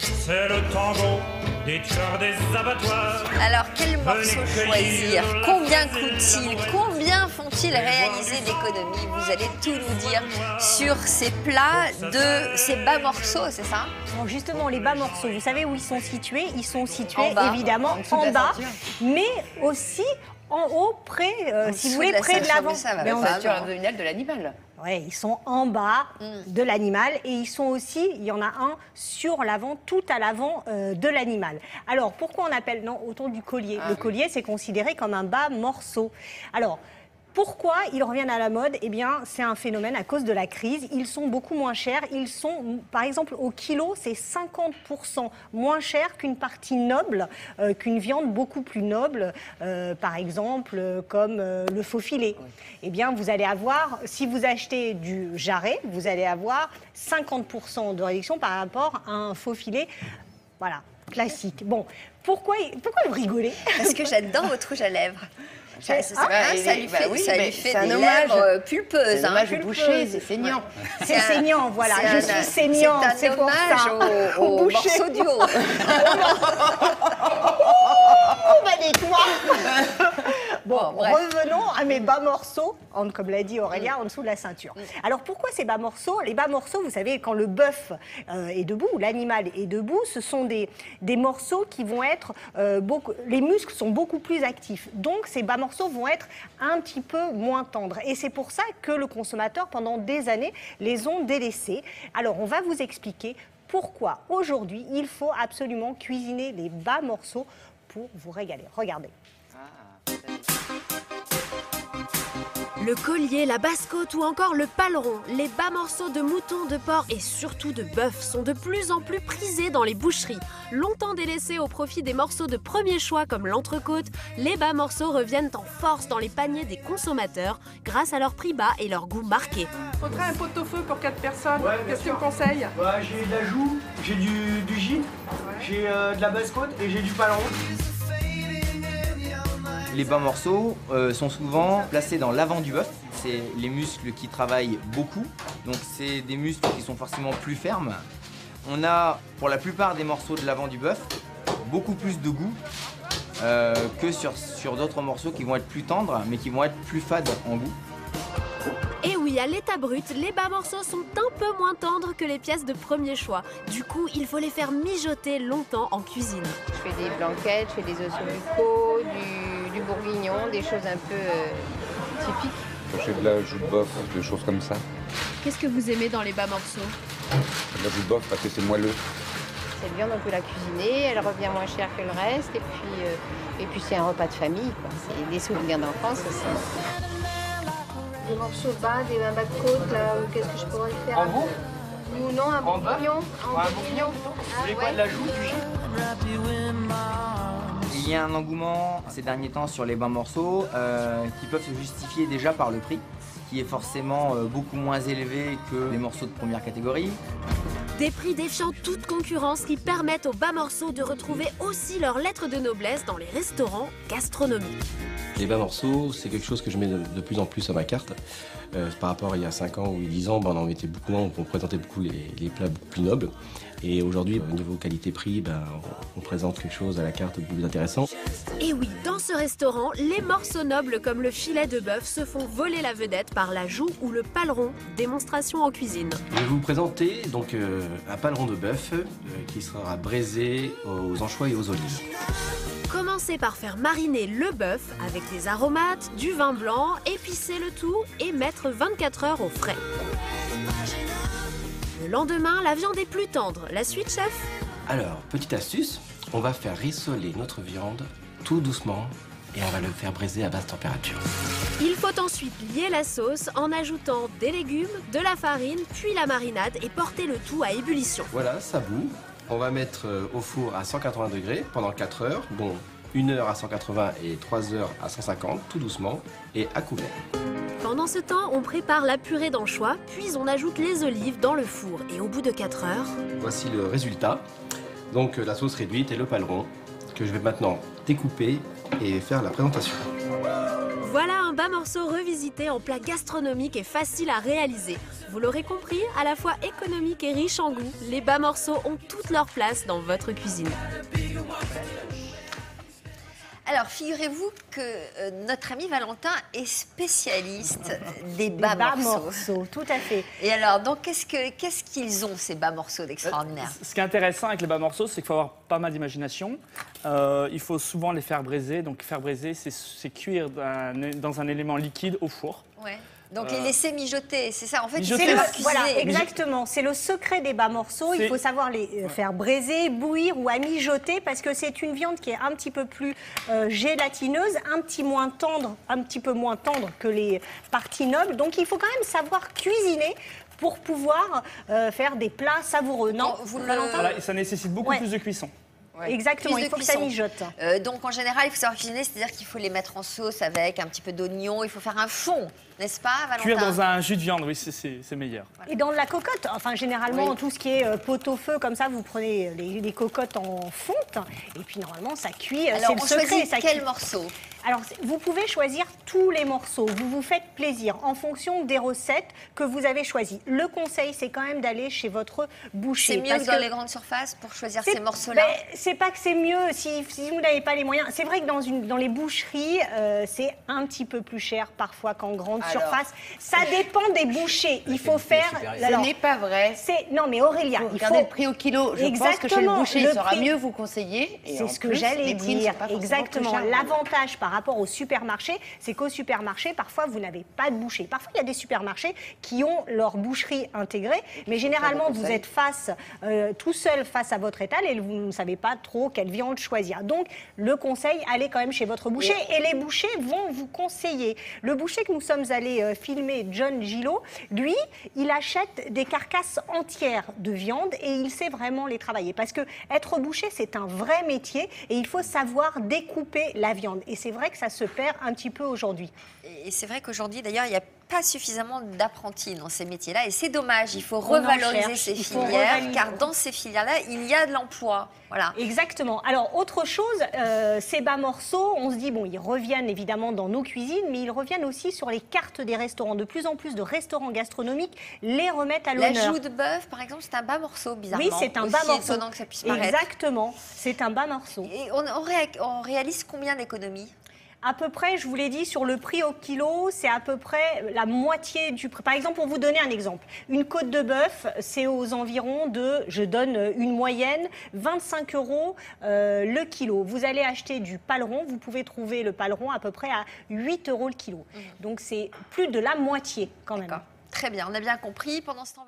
C'est le tango des tueurs des abattoirs. Alors, quel morceau choisir? Combien coûte-t-il? Combien font-ils réaliser d'économies? Vous allez tout nous dire sur ces plats de ces bas morceaux, c'est ça? Bon, justement, les bas morceaux, vous savez où ils sont situés? Ils sont situés En bas, évidemment en bas, mais aussi en haut, près, si vous voulez, près de l'avant. Mais en ceinture abdominale de l'animal. Oui, ils sont en bas de l'animal et ils sont aussi, il y en a un sur l'avant, tout à l'avant de l'animal. Alors, pourquoi on appelle, non, autour du collier? Le collier, c'est considéré comme un bas morceau. Alors, pourquoi ils reviennent à la mode? Eh bien, c'est un phénomène à cause de la crise. Ils sont beaucoup moins chers. Ils sont, par exemple, au kilo, c'est 50% moins cher qu'une partie noble, qu'une viande beaucoup plus noble, par exemple, comme le faux filet. Oui. Eh bien, vous allez avoir, si vous achetez du jarret, vous allez avoir 50% de réduction par rapport à un faux filet. Voilà, classique. Bon, pourquoi vous rigolez? Parce que j'adore votre rouge à lèvres. Ça lui fait un des hommage lèvres pulpeuses. C'est un hommage au boucher, c'est saignant. C'est saignant, voilà. Je suis saignante, c'est pour ça. C'est un hommage au morceau du haut. Oh, bah dis-toi. Bon, revenons à mes bas morceaux, comme l'a dit Aurélia, en dessous de la ceinture. Alors, pourquoi ces bas morceaux? Les bas morceaux, vous savez, quand le bœuf est debout, l'animal est debout, ce sont des morceaux qui vont être... les muscles sont beaucoup plus actifs. Donc, ces bas morceaux vont être un petit peu moins tendres. Et c'est pour ça que le consommateur, pendant des années, les ont délaissés. Alors, on va vous expliquer pourquoi, aujourd'hui, il faut absolument cuisiner les bas morceaux pour vous régaler. Regardez. Le collier, la basse-côte ou encore le paleron, les bas morceaux de mouton, de porc et surtout de bœuf sont de plus en plus prisés dans les boucheries. Longtemps délaissés au profit des morceaux de premier choix comme l'entrecôte, les bas morceaux reviennent en force dans les paniers des consommateurs grâce à leur prix bas et leur goût marqué. Faudrait un pot-au-feu pour 4 personnes. Qu'est-ce que tu me conseilles? J'ai de la joue, j'ai du gîte, j'ai de la basse-côte et j'ai du paleron. Les bas morceaux sont souvent placés dans l'avant du bœuf. C'est les muscles qui travaillent beaucoup, donc c'est des muscles qui sont forcément plus fermes. On a, pour la plupart des morceaux de l'avant du bœuf, beaucoup plus de goût que sur d'autres morceaux qui vont être plus tendres, mais qui vont être plus fades en goût. Et oui, à l'état brut, les bas morceaux sont un peu moins tendres que les pièces de premier choix. Du coup, il faut les faire mijoter longtemps en cuisine. Je fais des blanquettes, je fais des ossobucaux, du bourguignon, des choses un peu typiques. Je fais de la joue de bœuf, des choses comme ça. Qu'est-ce que vous aimez dans les bas morceaux? La joue de bœuf parce que c'est moelleux. Cette viande, on peut la cuisiner, elle revient moins chère que le reste. Et puis c'est un repas de famille, quoi. C'est des souvenirs d'enfance aussi. Des morceaux bas, des bas de côte, là, qu'est-ce que je pourrais faire? En veau? Ou non, un bourguignon. Un bourguignon. Vous voulez quoi, de la joue, du gîte? Il y a un engouement ces derniers temps sur les bas morceaux qui peuvent se justifier déjà par le prix, qui est forcément beaucoup moins élevé que les morceaux de première catégorie. Des prix défiant toute concurrence qui permettent aux bas morceaux de retrouver aussi leur lettre de noblesse dans les restaurants gastronomiques. Les bas morceaux, c'est quelque chose que je mets de plus en plus à ma carte. Par rapport à il y a 5 ans ou 10 ans, on en mettait beaucoup moins, on présentait beaucoup les plats beaucoup plus nobles. Et aujourd'hui, au niveau qualité-prix, on présente quelque chose à la carte beaucoup plus intéressant. Et oui, dans ce restaurant, les morceaux nobles comme le filet de bœuf se font voler la vedette par la joue ou le paleron. Démonstration en cuisine. Je vais vous présenter donc un paleron de bœuf qui sera braisé aux anchois et aux olives. Commencez par faire mariner le bœuf avec des aromates, du vin blanc, épicer le tout et mettre 24 heures au frais. Le lendemain, la viande est plus tendre. La suite, chef? Alors, petite astuce, on va faire rissoler notre viande tout doucement et on va le faire braiser à basse température. Il faut ensuite lier la sauce en ajoutant des légumes, de la farine, puis la marinade et porter le tout à ébullition. Voilà, ça bout. On va mettre au four à 180 degrés pendant 4 heures, dont 1 heure à 180 et 3 heures à 150, tout doucement, et à couvert. Pendant ce temps, on prépare la purée d'anchois, puis on ajoute les olives dans le four. Et au bout de 4 heures... Voici le résultat. Donc la sauce réduite et le paleron, que je vais maintenant découper et faire la présentation. Voilà un bas morceau revisité en plat gastronomique et facile à réaliser. Vous l'aurez compris, à la fois économique et riche en goût, les bas morceaux ont toute leur place dans votre cuisine. Alors, figurez-vous que notre ami Valentin est spécialiste des bas morceaux. Tout à fait. Et alors, donc, qu'est-ce qu'ils ont, ces bas morceaux d'extraordinaire? Ce qui est intéressant avec les bas morceaux, c'est qu'il faut avoir pas mal d'imagination. Il faut souvent les faire braiser. Donc, faire braiser, c'est cuire dans un élément liquide au four. Ouais. Donc les laisser mijoter, c'est ça. En fait, voilà, exactement. C'est le secret des bas morceaux. Il faut savoir les faire braiser, bouillir ou à mijoter parce que c'est une viande qui est un petit peu plus gélatineuse, un petit peu moins tendre que les parties nobles. Donc il faut quand même savoir cuisiner pour pouvoir faire des plats savoureux. Non, Valentin ? Voilà, ça nécessite beaucoup plus de cuisson. Ouais. Exactement, il faut que ça mijote. Donc en général, il faut savoir cuisiner, c'est-à-dire qu'il faut les mettre en sauce avec un petit peu d'oignon, il faut faire un fond, n'est-ce pas, Valentin? Cuire dans un jus de viande, oui, c'est meilleur. Et dans la cocotte, enfin généralement, tout ce qui est pot-au-feu, comme ça, vous prenez les cocottes en fonte, et puis normalement, ça cuit, c'est le secret. Choisit quel morceau? Alors, vous pouvez choisir tous les morceaux. Vous vous faites plaisir en fonction des recettes que vous avez choisies. Le conseil, c'est quand même d'aller chez votre boucher. C'est mieux que dans les grandes surfaces pour choisir ces morceaux-là? C'est pas que c'est mieux si vous n'avez pas les moyens. C'est vrai que dans les boucheries, c'est un petit peu plus cher parfois qu'en grande surface. Ça dépend des bouchers. Il faut faire... Ce n'est pas vrai. Non, mais Aurélia, il faut... Regardez le prix au kilo. Je pense que chez le boucher, il saura mieux vous conseiller. C'est ce que j'allais dire. Exactement. L'avantage par rapport au supermarché, c'est qu'au supermarché, parfois, vous n'avez pas de boucher. Parfois, il y a des supermarchés qui ont leur boucherie intégrée, mais généralement, vous êtes tout seul face à votre étal et vous ne savez pas trop quelle viande choisir. Donc, le conseil, allez quand même chez votre boucher et les bouchers vont vous conseiller. Le boucher que nous sommes allés filmer, John Gillot, lui, il achète des carcasses entières de viande et il sait vraiment les travailler. Parce que être boucher, c'est un vrai métier et il faut savoir découper la viande. Et c'est vrai que ça se perd un petit peu aujourd'hui. Et c'est vrai qu'aujourd'hui, d'ailleurs, il n'y a pas suffisamment d'apprentis dans ces métiers-là. Et c'est dommage, il faut revaloriser ces filières, car dans ces filières-là, il y a de l'emploi. Voilà. Exactement. Alors, autre chose, ces bas morceaux, on se dit, bon, ils reviennent évidemment dans nos cuisines, mais ils reviennent aussi sur les cartes des restaurants. De plus en plus de restaurants gastronomiques les remettent à l'honneur. La joue de bœuf, par exemple, c'est un bas morceau, bizarrement. Oui, c'est un bas morceau. Étonnant que ça puisse paraître. Exactement, c'est un bas morceau. Et on réalise combien d'économies? À peu près, je vous l'ai dit, sur le prix au kilo, c'est à peu près la moitié du prix. Par exemple, pour vous donner un exemple, une côte de bœuf, c'est aux environs de, je donne une moyenne, 25 € le kilo. Vous allez acheter du paleron, vous pouvez trouver le paleron à peu près à 8 € le kilo. Donc c'est plus de la moitié quand même. Très bien, on a bien compris. Pendant ce temps,